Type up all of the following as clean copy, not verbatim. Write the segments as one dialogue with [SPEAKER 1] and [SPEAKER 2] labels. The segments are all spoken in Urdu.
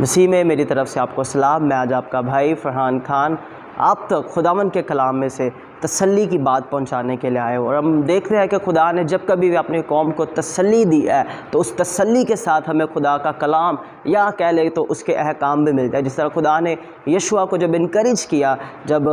[SPEAKER 1] مسیح میں میری طرف سے آپ کو سلام۔ میں آج آپ کا بھائی فرحان خان آپ تک خداوند کے کلام میں سے تسلی کی بات پہنچانے کے لیے آئے ہوں، اور ہم دیکھ رہے ہیں کہ خدا نے جب کبھی بھی اپنی قوم کو تسلی دی ہے تو اس تسلی کے ساتھ ہمیں خدا کا کلام یا کہہ لے تو اس کے احکام بھی ملتے ہیں۔ جس طرح خدا نے یشوع کو جب انکریج کیا، جب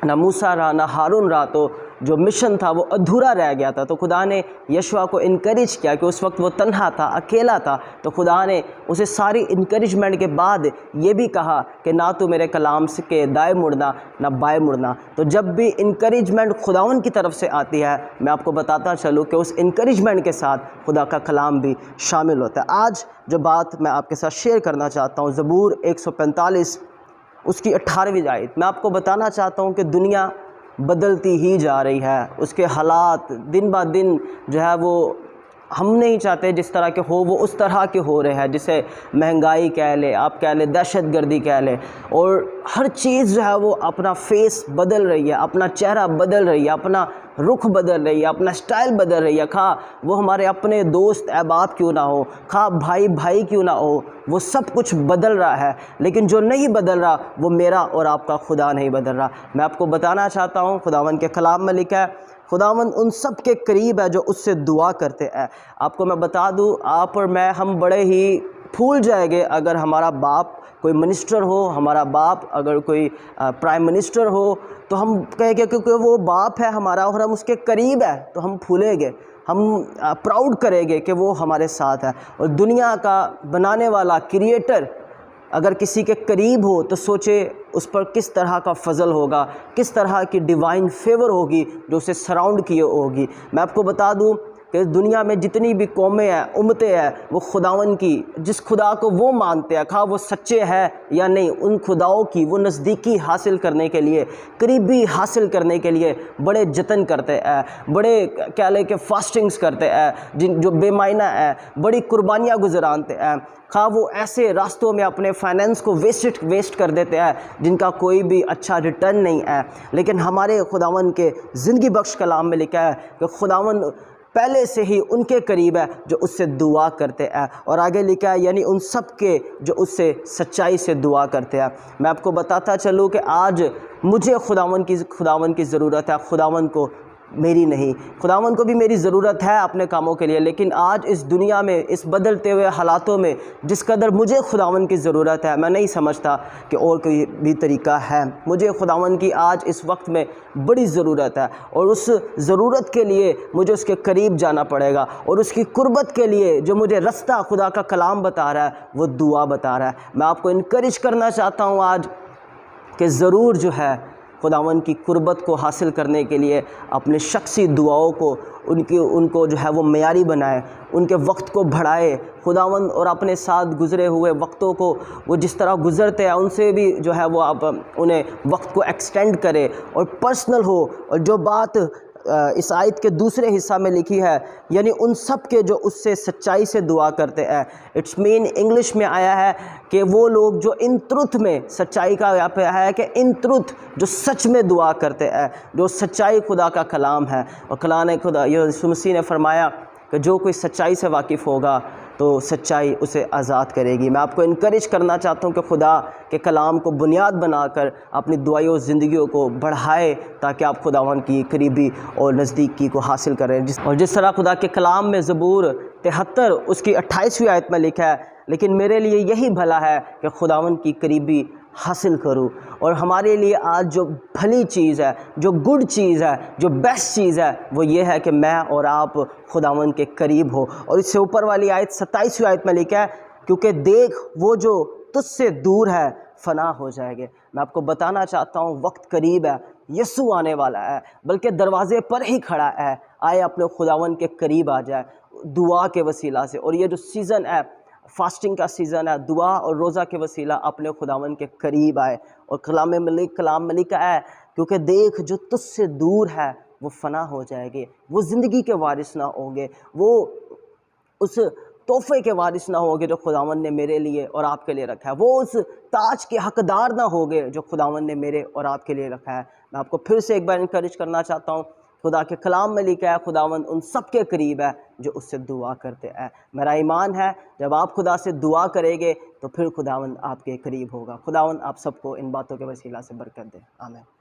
[SPEAKER 1] نہ موسیٰ رہا نہ ہارون رہا تو جو مشن تھا وہ ادھورا رہ گیا تھا، تو خدا نے یشوع کو انکریج کیا کہ اس وقت وہ تنہا تھا، اکیلا تھا، تو خدا نے اسے ساری انکریجمنٹ کے بعد یہ بھی کہا کہ نہ تو میرے کلام سے کے دائیں مڑنا نہ بائیں مڑنا۔ تو جب بھی انکریجمنٹ خداوند کی طرف سے آتی ہے، میں آپ کو بتاتا چلوں کہ اس انکریجمنٹ کے ساتھ خدا کا کلام بھی شامل ہوتا ہے۔ آج جو بات میں آپ کے ساتھ شیئر کرنا چاہتا ہوں، زبور 145 اس کی 18ویں آیت۔ میں آپ کو بتانا چاہتا ہوں کہ دنیا بدلتی ہی جا رہی ہے، اس کے حالات دن بہ دن جو ہے وہ ہم نہیں چاہتے جس طرح کے ہو وہ اس طرح کے ہو رہے ہیں، جسے مہنگائی کہہ لیں، آپ کہہ لیں دہشت گردی کہہ لیں، اور ہر چیز جو ہے وہ اپنا فیس بدل رہی ہے، اپنا چہرہ بدل رہی ہے، اپنا رخ بدل رہی ہے، اپنا سٹائل بدل رہی ہے۔ خواہ وہ ہمارے اپنے دوست احباب کیوں نہ ہو، خواہ بھائی بھائی کیوں نہ ہو، وہ سب کچھ بدل رہا ہے، لیکن جو نہیں بدل رہا وہ میرا اور آپ کا خدا نہیں بدل رہا۔ میں آپ کو بتانا چاہتا ہوں خداوند کے کلام میں لکھا ہے، خداوند ان سب کے قریب ہے جو اس سے دعا کرتے ہیں۔ آپ کو میں بتا دوں، آپ اور میں ہم بڑے ہی پھول جائیں گے اگر ہمارا باپ کوئی منسٹر ہو، ہمارا باپ اگر کوئی پرائم منسٹر ہو تو ہم کہیں گے کیونکہ وہ باپ ہے ہمارا اور ہم اس کے قریب ہے تو ہم پھولیں گے، ہم پراؤڈ کریں گے کہ وہ ہمارے ساتھ ہے۔ اور دنیا کا بنانے والا کریٹر اگر کسی کے قریب ہو تو سوچے اس پر کس طرح کا فضل ہوگا، کس طرح کی ڈیوائن فیور ہوگی جو اسے سراؤنڈ کیے ہوگی۔ میں آپ کو بتا دوں کہ دنیا میں جتنی بھی قومیں ہیں، امتیں ہیں، وہ خداوند کی جس خدا کو وہ مانتے ہیں، خواہ وہ سچے ہیں یا نہیں، ان خداؤں کی وہ نزدیکی حاصل کرنے کے لیے، قریبی حاصل کرنے کے لیے بڑے جتن کرتے ہیں، بڑے کہہ لیں کہ فاسٹنگز کرتے ہیں جو بے معنی ہیں، بڑی قربانیاں گزرانتے ہیں، خواہ وہ ایسے راستوں میں اپنے فائنینس کو ویسٹ کر دیتے ہیں جن کا کوئی بھی اچھا ریٹرن نہیں ہے۔ لیکن ہمارے خداوند کے زندگی بخش کلام میں لکھا ہے کہ خداوند پہلے سے ہی ان کے قریب ہے جو اس سے دعا کرتے ہیں، اور آگے لکھا ہے یعنی ان سب کے جو اس سے سچائی سے دعا کرتے ہیں۔ میں آپ کو بتاتا چلوں کہ آج مجھے خداوند کی ضرورت ہے، خداوند کو میری نہیں۔ خداوند کو بھی میری ضرورت ہے اپنے کاموں کے لیے، لیکن آج اس دنیا میں اس بدلتے ہوئے حالاتوں میں جس قدر مجھے خداوند کی ضرورت ہے، میں نہیں سمجھتا کہ اور کوئی بھی طریقہ ہے۔ مجھے خداوند کی آج اس وقت میں بڑی ضرورت ہے، اور اس ضرورت کے لیے مجھے اس کے قریب جانا پڑے گا، اور اس کی قربت کے لیے جو مجھے رستہ خدا کا کلام بتا رہا ہے وہ دعا بتا رہا ہے۔ میں آپ کو انکریج کرنا چاہتا ہوں آج کہ ضرور جو ہے خداوند کی قربت کو حاصل کرنے کے لیے اپنے شخصی دعاؤں کو ان کو جو ہے وہ معیاری بنائے، ان کے وقت کو بڑھائے۔ خداوند اور اپنے ساتھ گزرے ہوئے وقتوں کو وہ جس طرح گزرتے ہیں ان سے بھی جو ہے وہ آپ انہیں وقت کو ایکسٹینڈ کرے اور پرسنل ہو۔ اور جو بات اس آیت کے دوسرے حصہ میں لکھی ہے یعنی ان سب کے جو اس سے سچائی سے دعا کرتے ہیں، اٹس مین انگلش میں آیا ہے کہ وہ لوگ جو ان ٹروتھ میں، سچائی کا یہاں پہ ہے کہ ان ٹروتھ جو سچ میں دعا کرتے ہیں، جو سچائی خدا کا کلام ہے۔ اور کلام خدا یسوع مسیح نے فرمایا کہ جو کوئی سچائی سے واقف ہوگا تو سچائی اسے آزاد کرے گی۔ میں آپ کو انکریج کرنا چاہتا ہوں کہ خدا کے کلام کو بنیاد بنا کر اپنی دعائیوں زندگیوں کو بڑھائے تاکہ آپ خداوند کی قریبی اور نزدیکی کو حاصل کریں۔ اور جس طرح خدا کے کلام میں زبور 73 اس کی 28ویں آیت میں لکھا ہے، لیکن میرے لیے یہی بھلا ہے کہ خداوند کی قریبی حاصل کروں۔ اور ہمارے لیے آج جو بھلی چیز ہے، جو گڈ چیز ہے، جو بیسٹ چیز ہے، وہ یہ ہے کہ میں اور آپ خداوند کے قریب ہو۔ اور اس سے اوپر والی آیت 27ویں آیت میں لکھا ہے، کیونکہ دیکھ وہ جو تجھ سے دور ہے فنا ہو جائے گے۔ میں آپ کو بتانا چاہتا ہوں وقت قریب ہے، یسوع آنے والا ہے، بلکہ دروازے پر ہی کھڑا ہے۔ آئے اپنے خداوند کے قریب آ جائے دعا کے وسیلہ سے۔ اور یہ جو سیزن ہے، فاسٹنگ کا سیزن ہے، دعا اور روزہ کے وسیلہ اپنے خداوند کے قریب آئے۔ اور کلام میں لکھا ہے کیونکہ دیکھ جو تجھ سے دور ہے وہ فنا ہو جائے گے، وہ زندگی کے وارث نہ ہوں گے، وہ اس تحفے کے وارث نہ ہوں گے جو خداوند نے میرے لیے اور آپ کے لیے رکھا ہے، وہ اس تاج کے حقدار نہ ہوں گے جو خداوند نے میرے اور آپ کے لیے رکھا ہے۔ میں آپ کو پھر سے ایک بار انکریج کرنا چاہتا ہوں، خدا کے کلام میں لکھا ہے خداوند ان سب کے قریب ہے جو اس سے دعا کرتے ہیں۔ میرا ایمان ہے جب آپ خدا سے دعا کریں گے تو پھر خداوند آپ کے قریب ہوگا۔ خداوند آپ سب کو ان باتوں کے وسیلہ سے برکت دے، آمین۔